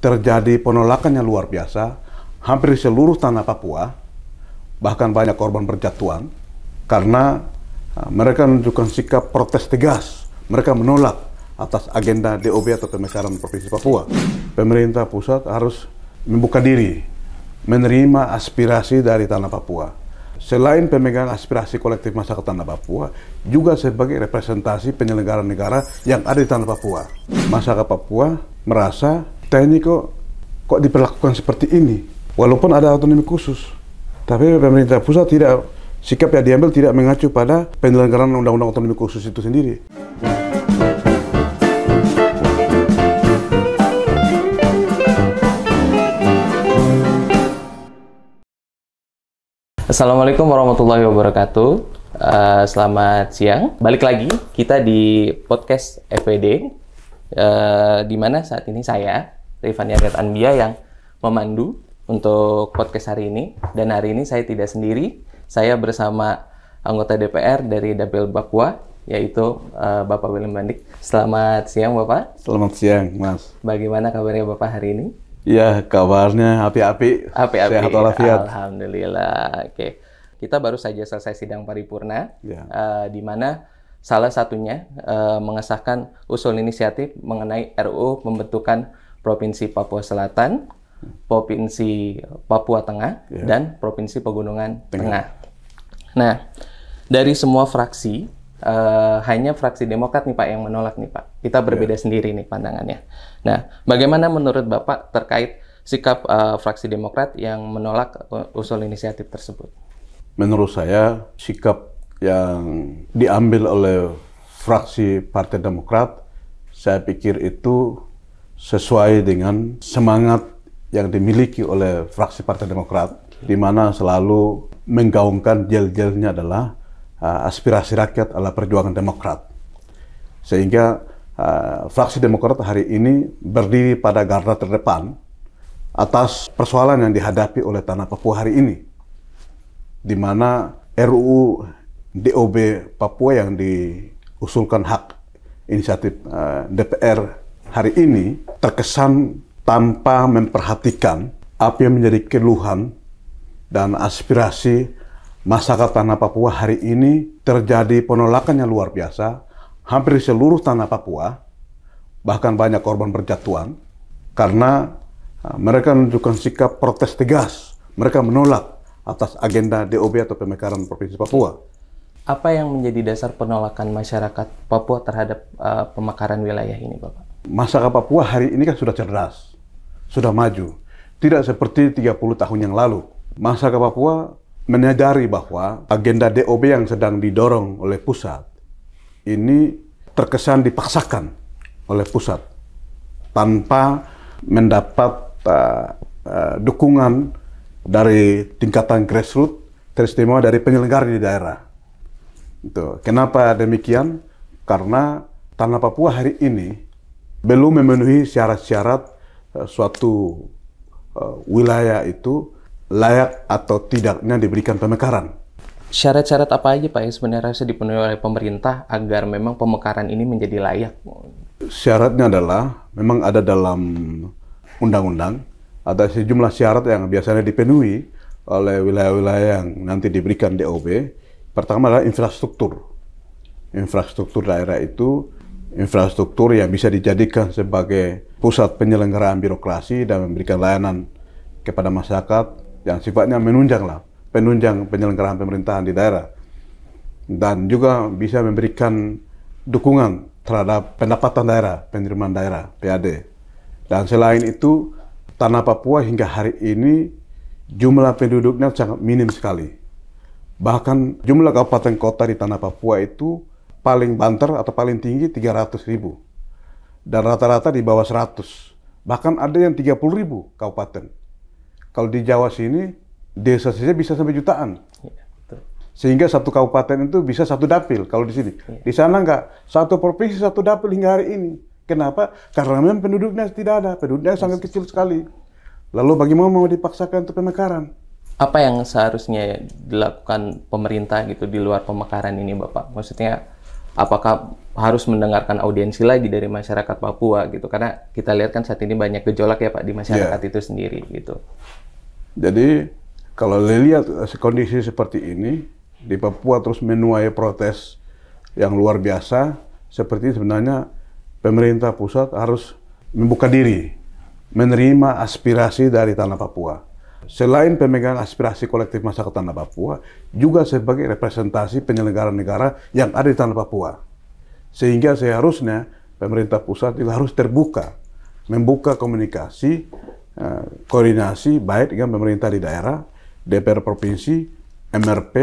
terjadi penolakan yang luar biasa. Hampir seluruh tanah Papua, bahkan banyak korban berjatuhan, karena mereka menunjukkan sikap protes tegas. Mereka menolak atas agenda DOB atau pemekaran Provinsi Papua. Pemerintah pusat harus membuka diri, menerima aspirasi dari tanah Papua. Selain pemegang aspirasi kolektif masyarakat tanah Papua, juga sebagai representasi penyelenggara negara yang ada di tanah Papua. Masyarakat Papua merasa kita ini kok diperlakukan seperti ini, walaupun ada otonomi khusus. Tapi pemerintah pusat tidak, sikap yang diambil tidak mengacu pada penyelenggaraan undang-undang otonomi khusus itu sendiri. Assalamualaikum warahmatullahi wabarakatuh. Selamat siang. Balik lagi kita di podcast FWD, di mana saat ini saya, Rifan Yagat Anbia, yang memandu untuk podcast hari ini. Dan hari ini saya tidak sendiri. Saya bersama anggota DPR dari Dapil Papua, yaitu Bapak William Bandik. Selamat siang, Bapak. Selamat siang, Mas. Bagaimana kabarnya Bapak hari ini? Ya, kabarnya api-api, sehat walafiat. Alhamdulillah. Oke, kita baru saja selesai sidang paripurna, Ya. Di mana salah satunya mengesahkan usul inisiatif mengenai RUU pembentukan Provinsi Papua Selatan, Provinsi Papua Tengah, Ya. dan Provinsi Pegunungan Tengah. Nah, dari semua fraksi, hanya fraksi Demokrat nih Pak yang menolak nih Pak. Kita berbeda sendiri nih pandangannya. Nah, bagaimana menurut Bapak terkait sikap fraksi Demokrat yang menolak usul inisiatif tersebut? Menurut saya, sikap yang diambil oleh fraksi Partai Demokrat, saya pikir itu sesuai dengan semangat yang dimiliki oleh fraksi Partai Demokrat, di mana selalu menggaungkan jel-jelnya adalah aspirasi rakyat adalah perjuangan Demokrat. Sehingga fraksi Demokrat hari ini berdiri pada garda terdepan atas persoalan yang dihadapi oleh tanah Papua hari ini, di mana RUU DOB Papua yang diusulkan hak inisiatif DPR hari ini terkesan tanpa memperhatikan apa yang menjadi keluhan dan aspirasi masyarakat tanah Papua. Hari ini terjadi penolakan yang luar biasa. Hampir seluruh tanah Papua, bahkan banyak korban berjatuhan, karena mereka menunjukkan sikap protes tegas. Mereka menolak atas agenda DOB atau pemekaran Provinsi Papua. Apa yang menjadi dasar penolakan masyarakat Papua terhadap pemekaran wilayah ini, Bapak? Masyarakat Papua hari ini kan sudah cerdas, sudah maju. Tidak seperti 30 tahun yang lalu. Masyarakat Papua menyadari bahwa agenda DOB yang sedang didorong oleh pusat ini terkesan dipaksakan oleh pusat tanpa mendapat dukungan dari tingkatan grassroots, teristimewa dari penyelenggara di daerah. Itu. Kenapa demikian? Karena tanah Papua hari ini belum memenuhi syarat-syarat suatu wilayah itu layak atau tidaknya diberikan pemekaran. Syarat-syarat apa aja Pak yang sebenarnya harus dipenuhi oleh pemerintah agar memang pemekaran ini menjadi layak? Syaratnya adalah memang ada dalam undang-undang, ada sejumlah syarat yang biasanya dipenuhi oleh wilayah-wilayah yang nanti diberikan DOB. Pertama adalah infrastruktur. Infrastruktur daerah itu infrastruktur yang bisa dijadikan sebagai pusat penyelenggaraan birokrasi dan memberikan layanan kepada masyarakat yang sifatnya penunjang penyelenggaraan pemerintahan di daerah, dan juga bisa memberikan dukungan terhadap pendapatan daerah, penerimaan daerah, PAD. Dan selain itu, tanah Papua hingga hari ini jumlah penduduknya sangat minim sekali. Bahkan jumlah kabupaten kota di tanah Papua itu paling banter atau paling tinggi 300.000. Dan rata-rata di bawah 100. Bahkan ada yang 30.000 kabupaten. Kalau di Jawa sini, desa saja bisa sampai jutaan. Ya, betul. Sehingga satu kabupaten itu bisa satu dapil kalau di sini. Ya. Di sana enggak, satu provinsi satu dapil hingga hari ini. Kenapa? Karena memang penduduknya tidak ada, penduduknya sangat kecil sekali. Lalu bagaimana mau dipaksakan untuk pemekaran? Apa yang seharusnya dilakukan pemerintah gitu di luar pemekaran ini, Bapak? Maksudnya, apakah harus mendengarkan audiensi lagi dari masyarakat Papua gitu, karena kita lihat kan saat ini banyak gejolak ya Pak di masyarakat itu sendiri gitu. Jadi kalau lihat kondisi seperti ini di Papua terus menuai protes yang luar biasa, seperti sebenarnya pemerintah pusat harus membuka diri, menerima aspirasi dari tanah Papua. Selain pemegang aspirasi kolektif masyarakat tanah Papua, juga sebagai representasi penyelenggara negara yang ada di tanah Papua. Sehingga seharusnya pemerintah pusat juga harus terbuka, membuka komunikasi, koordinasi baik dengan pemerintah di daerah, DPR provinsi, MRP,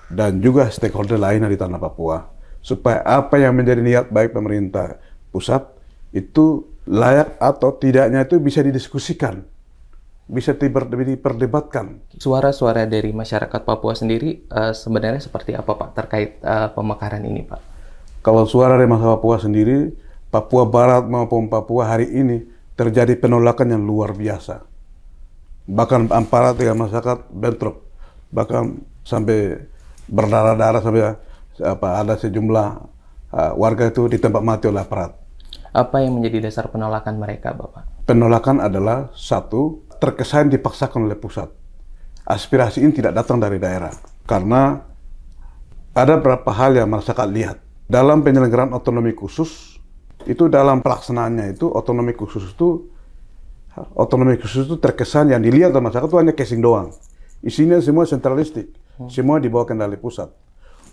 dan juga stakeholder lainnya di tanah Papua. Supaya apa yang menjadi niat baik pemerintah pusat itu layak atau tidaknya itu bisa didiskusikan, bisa diperdebatkan. Suara-suara dari masyarakat Papua sendiri sebenarnya seperti apa Pak terkait pemekaran ini Pak? Kalau suara dari masyarakat Papua sendiri, Papua Barat maupun Papua hari ini terjadi penolakan yang luar biasa. Bahkan aparat dengan masyarakat bentrok, bahkan sampai berdarah-darah, sampai ada sejumlah warga itu ditembak mati oleh aparat. Apa yang menjadi dasar penolakan mereka, Bapak? Penolakan adalah satu, terkesan dipaksakan oleh pusat. Aspirasi ini tidak datang dari daerah, karena ada beberapa hal yang masyarakat lihat. Dalam penyelenggaraan otonomi khusus, itu dalam pelaksanaannya itu otonomi khusus itu terkesan yang dilihat oleh masyarakat itu hanya casing doang. Isinya semua sentralistik, semua di bawah kendali pusat.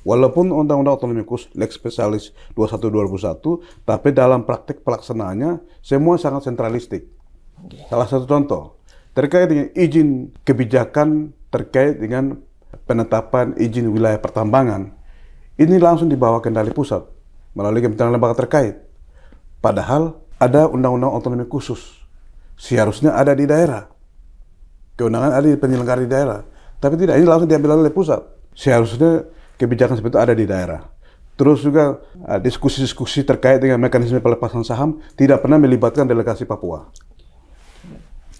Walaupun Undang-Undang Otonomi Khusus Lex Specialis 21/2001, tapi dalam praktik pelaksanaannya semua sangat sentralistik. Salah satu contoh terkait dengan izin kebijakan terkait dengan penetapan izin wilayah pertambangan, ini langsung dibawa kendali pusat melalui kementerian lembaga terkait. Padahal ada Undang-Undang Otonomi Khusus, seharusnya ada di daerah. Kewenangan ada di penyelenggara di daerah, tapi tidak, ini langsung diambil oleh pusat. Seharusnya kebijakan seperti itu ada di daerah. Terus juga diskusi-diskusi terkait dengan mekanisme pelepasan saham tidak pernah melibatkan delegasi Papua.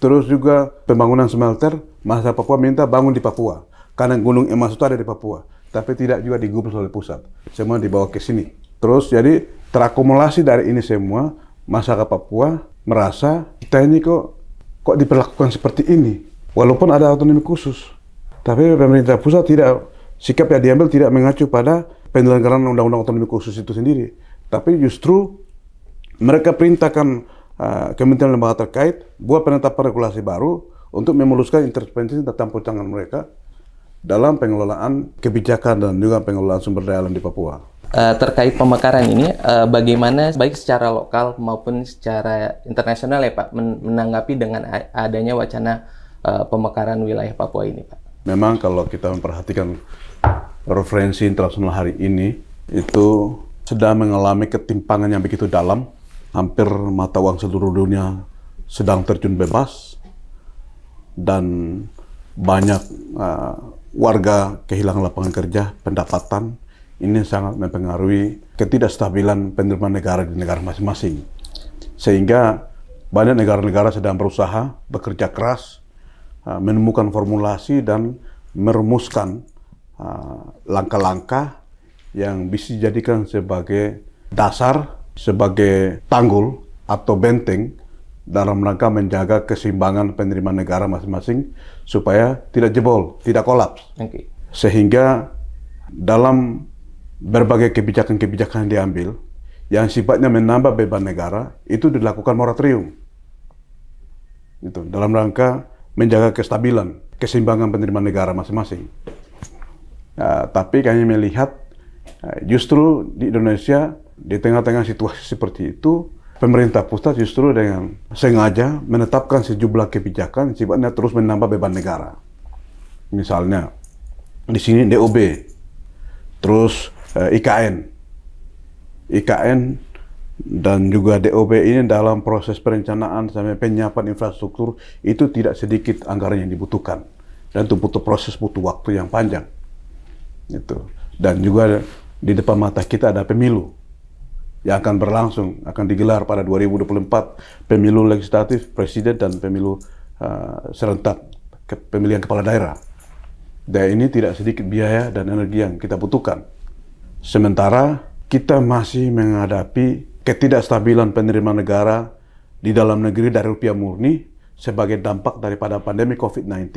Terus juga pembangunan smelter, masyarakat Papua minta bangun di Papua, karena Gunung Emas itu ada di Papua, tapi tidak juga digubris oleh pusat. Semua dibawa ke sini. Terus jadi terakumulasi dari ini semua, masyarakat Papua merasa kita ini kok diperlakukan seperti ini, walaupun ada otonomi khusus. Tapi pemerintah pusat tidak, sikap yang diambil tidak mengacu pada penyelenggaraan Undang-Undang Otonomi Khusus itu sendiri. Tapi justru mereka perintahkan kementerian lembaga terkait buat penetapan regulasi baru untuk memuluskan intervensi tentang perancangan mereka dalam pengelolaan kebijakan dan juga pengelolaan sumber daya alam di Papua. Terkait pemekaran ini, bagaimana baik secara lokal maupun secara internasional ya Pak menanggapi dengan adanya wacana pemekaran wilayah Papua ini Pak? Memang kalau kita memperhatikan referensi internasional hari ini itu sedang mengalami ketimpangan yang begitu dalam. Hampir mata uang seluruh dunia sedang terjun bebas dan banyak warga kehilangan lapangan kerja, pendapatan. Ini sangat mempengaruhi ketidakstabilan penerimaan negara di negara masing-masing. Sehingga banyak negara-negara sedang berusaha bekerja keras menemukan formulasi dan merumuskan langkah-langkah yang bisa dijadikan sebagai dasar, sebagai tanggul atau benteng dalam rangka menjaga keseimbangan penerimaan negara masing-masing supaya tidak jebol, tidak kolaps. Okay. Sehingga dalam berbagai kebijakan-kebijakan yang diambil yang sifatnya menambah beban negara itu dilakukan moratorium. Itu dalam rangka menjaga kestabilan, keseimbangan penerimaan negara masing-masing. Tapi kami melihat justru di Indonesia di tengah-tengah situasi seperti itu, pemerintah pusat justru dengan sengaja menetapkan sejumlah kebijakan sifatnya terus menambah beban negara. Misalnya di sini DOB, terus IKN dan juga DOB ini dalam proses perencanaan sampai penyiapan infrastruktur itu tidak sedikit anggaran yang dibutuhkan dan itu butuh waktu yang panjang. Itu. Dan juga di depan mata kita ada pemilu yang akan berlangsung, akan digelar pada 2024, pemilu legislatif, presiden, dan pemilu serentak, pemilihan kepala daerah. Dan ini tidak sedikit biaya dan energi yang kita butuhkan. Sementara kita masih menghadapi ketidakstabilan penerimaan negara di dalam negeri dari rupiah murni sebagai dampak daripada pandemi COVID-19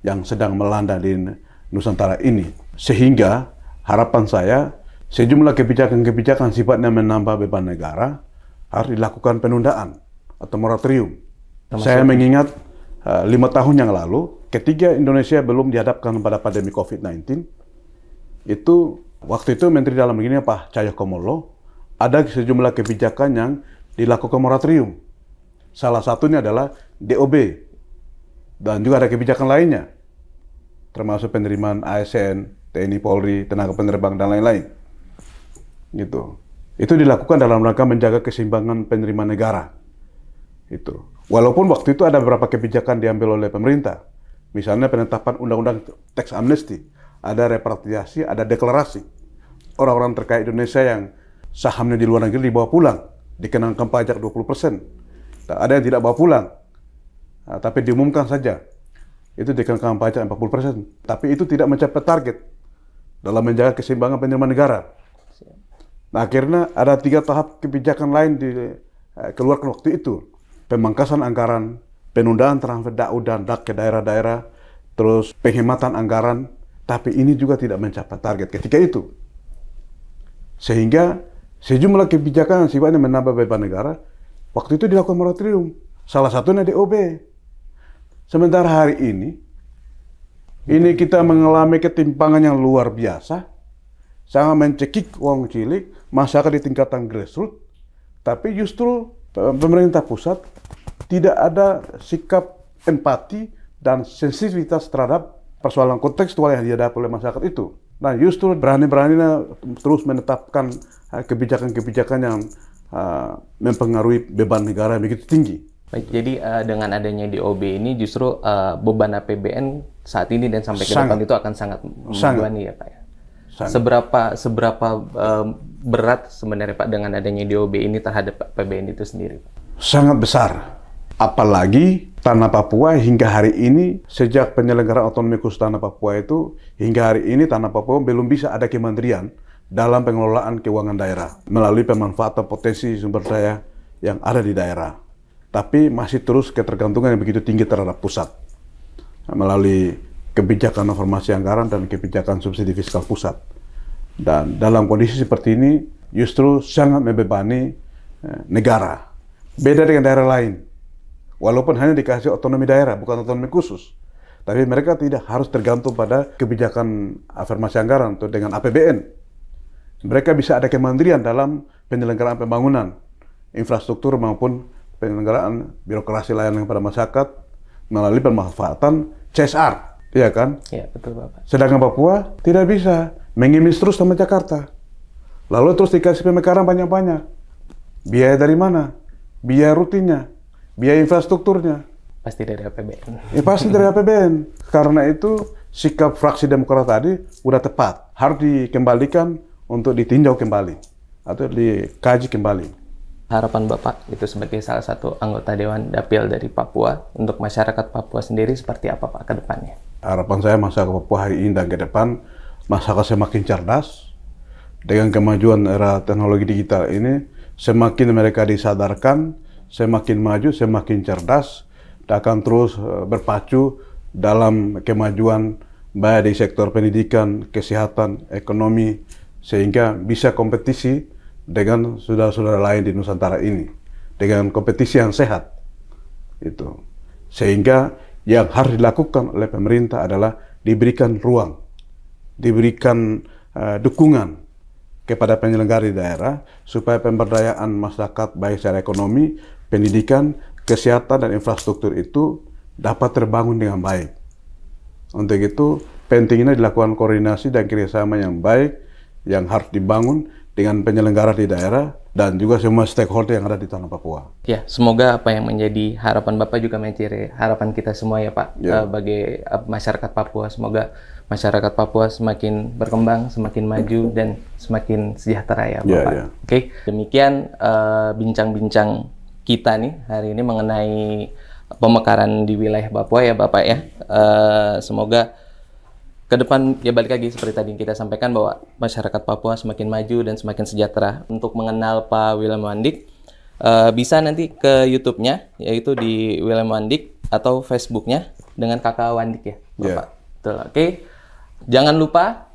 yang sedang melanda di Nusantara ini. Sehingga harapan saya, sejumlah kebijakan-kebijakan sifatnya menambah beban negara harus dilakukan penundaan atau moratorium. Saya mengingat 5 tahun yang lalu, ketika Indonesia belum dihadapkan pada pandemi COVID-19, itu waktu itu Menteri Dalam Negeri Pak Cahyokumolo ada sejumlah kebijakan yang dilakukan moratorium. Salah satunya adalah DOB dan juga ada kebijakan lainnya, termasuk penerimaan ASN, TNI, Polri, tenaga penerbang dan lain-lain. Gitu. Itu dilakukan dalam rangka menjaga keseimbangan penerimaan negara. Itu. Walaupun waktu itu ada beberapa kebijakan diambil oleh pemerintah, misalnya penetapan undang-undang tax amnesty, ada repatriasi, ada deklarasi. Orang-orang terkait Indonesia yang sahamnya di luar negeri dibawa pulang, dikenakan pajak 20%. Ada yang tidak bawa pulang, tapi diumumkan saja, itu dikenakan pajak 40%. Tapi itu tidak mencapai target dalam menjaga keseimbangan penerimaan negara. Nah, akhirnya ada 3 tahap kebijakan lain dikeluarkan waktu itu. Pemangkasan anggaran, penundaan transfer DAU dan DAK ke daerah-daerah, terus penghematan anggaran, tapi ini juga tidak mencapai target ketika itu. Sehingga sejumlah kebijakan yang sifatnya menambah beban negara, waktu itu dilakukan moratorium. Salah satunya DOB. Sementara hari ini kita mengalami ketimpangan yang luar biasa, sangat mencekik wong cilik, masyarakat di tingkatan grassroots, tapi justru pemerintah pusat tidak ada sikap empati dan sensitivitas terhadap persoalan kontekstual yang dihadapi oleh masyarakat itu. Nah, justru berani-beraninya terus menetapkan kebijakan-kebijakan yang mempengaruhi beban negara yang begitu tinggi. Baik, jadi dengan adanya DOB ini justru beban APBN saat ini dan sampai ke depan itu akan sangat membebani ya Pak ya? Seberapa berat sebenarnya Pak dengan adanya DOB ini terhadap APBN itu sendiri? Sangat besar. Apalagi Tanah Papua hingga hari ini, sejak penyelenggaraan otonomi khusus Tanah Papua itu, hingga hari ini Tanah Papua belum bisa ada kementerian dalam pengelolaan keuangan daerah melalui pemanfaatan potensi sumber daya yang ada di daerah. Tapi masih terus ketergantungan yang begitu tinggi terhadap pusat melalui kebijakan reformasi anggaran dan kebijakan subsidi fiskal pusat. Dan dalam kondisi seperti ini justru sangat membebani negara. Beda dengan daerah lain. Walaupun hanya dikasih otonomi daerah, bukan otonomi khusus. Tapi mereka tidak harus tergantung pada kebijakan afirmasi anggaran atau dengan APBN. Mereka bisa ada kementerian dalam penyelenggaraan pembangunan, infrastruktur maupun penyelenggaraan birokrasi layanan kepada masyarakat melalui pemanfaatan CSR. Iya kan? Iya, betul Bapak. Sedangkan Papua tidak bisa mengemis terus sama Jakarta. Lalu terus dikasih pemekaran banyak-banyak. Biaya dari mana? Biaya rutinnya, biaya infrastrukturnya. Pasti dari APBN. Ya, pasti dari APBN. Karena itu sikap fraksi Demokrat tadi udah tepat. Harus dikembalikan untuk ditinjau kembali atau dikaji kembali. Harapan Bapak itu sebagai salah satu anggota Dewan Dapil dari Papua untuk masyarakat Papua sendiri seperti apa Pak ke depannya? Harapan saya masyarakat Papua hari ini dan ke depan masyarakat semakin cerdas. Dengan kemajuan era teknologi digital ini, semakin mereka disadarkan, semakin maju, semakin cerdas, dan akan terus berpacu dalam kemajuan baik di sektor pendidikan, kesehatan, ekonomi, sehingga bisa kompetisi dengan saudara-saudara lain di Nusantara ini, dengan kompetisi yang sehat. Itu. Sehingga yang harus dilakukan oleh pemerintah adalah diberikan ruang, diberikan dukungan kepada penyelenggara di daerah supaya pemberdayaan masyarakat baik secara ekonomi, pendidikan, kesehatan, dan infrastruktur itu dapat terbangun dengan baik. Untuk itu pentingnya dilakukan koordinasi dan kerjasama yang baik yang harus dibangun dengan penyelenggara di daerah dan juga semua stakeholder yang ada di tanah Papua. Ya, semoga apa yang menjadi harapan Bapak juga menjadi harapan kita semua ya Pak, bagi masyarakat Papua. Semoga masyarakat Papua semakin berkembang, semakin maju, dan semakin sejahtera ya Bapak. Oke, demikian bincang-bincang kita nih hari ini mengenai pemekaran di wilayah Papua ya Bapak ya. Semoga ke depan ya balik lagi seperti tadi kita sampaikan bahwa masyarakat Papua semakin maju dan semakin sejahtera. Untuk mengenal Pak William Wandik, bisa nanti ke YouTube-nya, yaitu di William Wandik atau Facebook-nya dengan Kakak Wandik ya, Bapak. Betul. Oke. Jangan lupa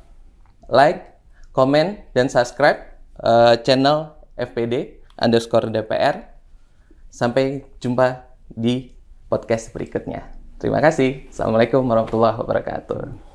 like, komen, dan subscribe channel FPD_DPR. Sampai jumpa di podcast berikutnya. Terima kasih. Assalamualaikum warahmatullahi wabarakatuh.